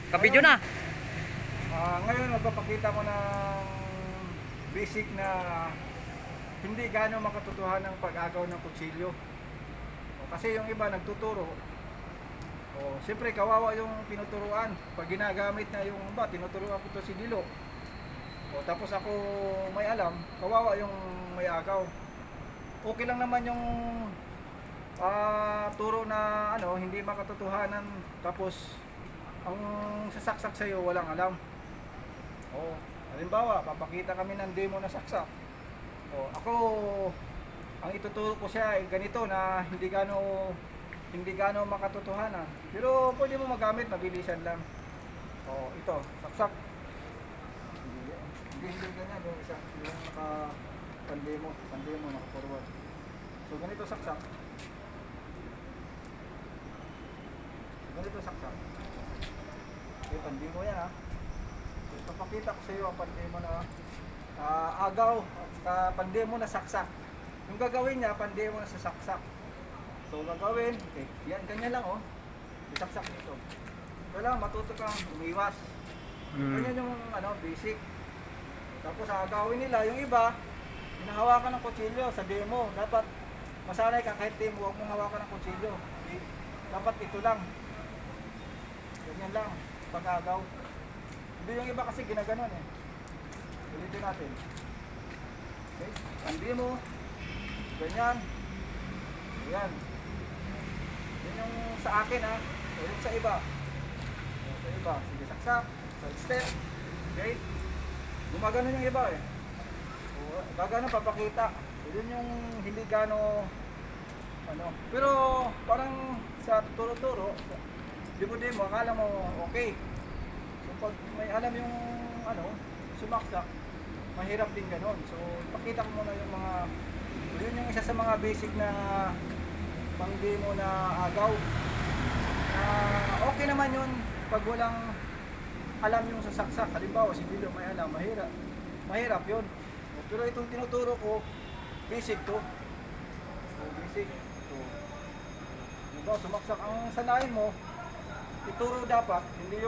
Kapidyo na. Ngayon magpapakita ko ng basic na hindi gaano makatotohanan ng pag-agaw ng kutsilyo. Kasi yung iba nagtuturo, siyempre kawawa yung tinuturuan. Pag ginagamit na yung ba, tinuturuan ko to si Dilo. Tapos ako may alam, kawawa yung may agaw. Okay lang naman yung turo na hindi makatotohanan, tapos ang sasaksak sa'yo walang alam. Halimbawa, papakita kami ng demo na saksak. Ako, ang ituturo ko siya ay ganito na hindi gaano makatotohanan. Pero pwede mo magamit, mabilisan lang. Ito, saksak. Hindi ganyan, yung isa, yung naka-pandemo, naka-forward. So ganito saksak. Okay, pandemo yan ha. Papakita ko sa iyo ang pandemo na agaw at pandemo na saksak. Yung gagawin niya, pandemo na sa saksak. So gagawin, okay, yan, ganyan lang isaksak dito. Kailangan matuto kang umiwas. Ganyan yung basic. Tapos agawin nila, yung iba, hinahawakan ng kutsilyo sa demo. Dapat masanay ka kahit demo, huwag mong hawakan ng kutsilyo. Okay? Dapat ito lang. Ganyan lang, pag-agaw. Hindi yung iba kasi ginaganon Ulitin natin. Okay, pandi mo. Ganyan. Ayan. Yan yung sa akin Ulit sa iba. Sa iba, sige saksak. Side step. Okay. Gumaganon yung iba gaganon papakita. Yun yung hindi gano pero parang sa turo-turo, demo, akala mo okay. So pag may alam yung sumaksak, mahirap din ganon. So ipakita ko muna yung yun yung isa sa mga basic na pang demo na agaw. Okay naman yun pag walang alam yung sasaksak. Halimbawa si Dilo may alam, mahirap yun. Pero itong tinuturo ko, basic to. So basic. Sumaksak ang sanayin mo, ituro dapat, hindi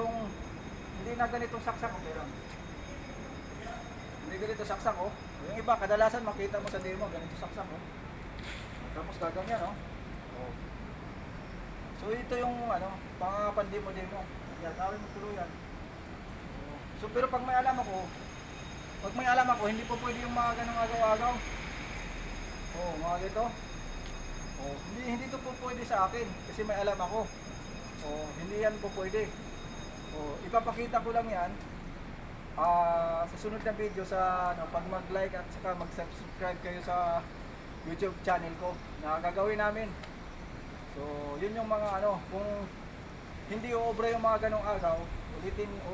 na ganitong saksak, okay lang. Hindi ganito saksak Yung iba, kadalasan makita mo sa demo, ganito saksak Tapos gaganyan So ito yung pang-pandemo demo. Yan, tawin mo tuloy yan. So pero pag may alam ako, hindi po pwede yung mga ganong agaw-agaw. Mga ganito. Hindi to po pwede sa akin kasi may alam ako. Hindi yan po pwede. Ipapakita ko lang yan sa sunod na video sa pag mag-like at saka mag-subscribe kayo sa YouTube channel ko na gagawin namin. So, yun yung mga kung hindi uobra yung mga ganong agaw,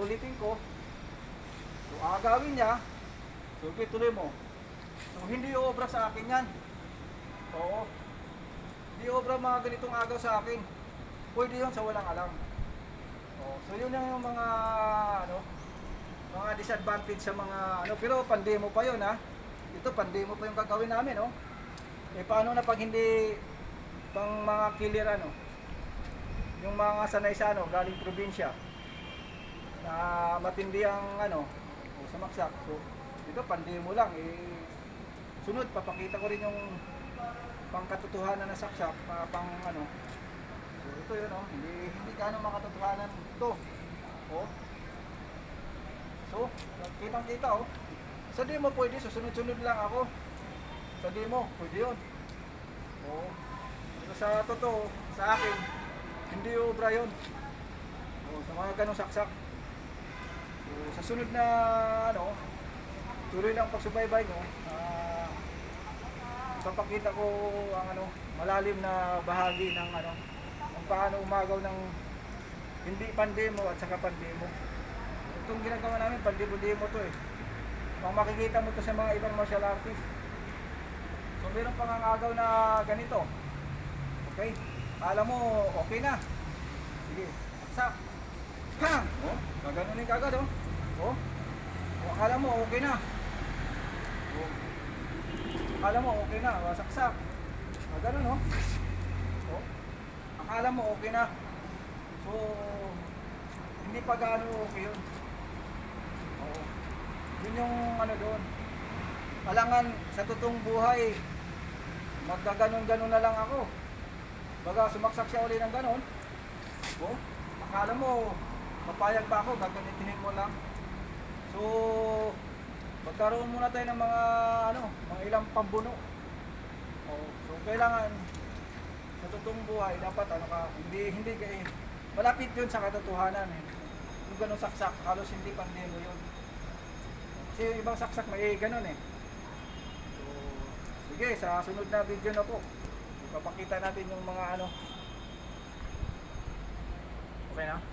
ulitin ko. So, agawin niya. So, tuloy mo. So, hindi uobra sa akin yan. Hindi obra mga ganitong agaw sa akin. Pwede yun sa walang alam. So yun yung mga mga disadvantage sa mga pero pandemo pa yun Ito pandemo pa yung gagawin namin paano na pag hindi pang mga killer yung mga sanay sa galing probinsya na matindi ang sumaksak. So ito pandemo lang sunod papakita ko rin yung pangkatotohanan na saksak, So ito yun hindi gaano makatotohanan ito. So, kitang-kita Sa demo pwede, susunod-sunod lang ako. Sa demo, pwede yun. Pero sa totoo, sa akin, hindi obra yun. Sa mga ganong saksak. So, sa sunod na tuloy lang pagsubaybay mo. Papakita ko ang malalim na bahagi ng kung paano umagaw ng hindi pandemo at saka pandemo. Itong ginagawa namin pandemo-demo to Kung makikita mo to sa mga ibang martial artist. So meron pang agaw na ganito. Okay? Alam mo okay na. Sige, saksak. Pam! Gaganunin ka agad akala mo okay na. Akala mo okay na, wasaksak. Ganun akala mo okay na. So hindi pa gaano okay yun. Oo. Yun yung ano doon. Alangan sa totoong buhay, magkaganon-ganon na lang ako. Baga sumaksak siya uli ng ganon. Oh, akala mo, papayag ba ako, gaganitinin mo lang. So, magkaroon muna tayo ng mga mga ilang pambuno. Oh, so kailangan sa totoong buhay dapat hindi malapit 'yun sa katotohanan eh. Yung ganung saksak, halos hindi pandemo 'yun. Kasi yung ibang saksak may ganun eh. So, sige, sa sunod na video na po, ipapakita natin yung mga Okay na?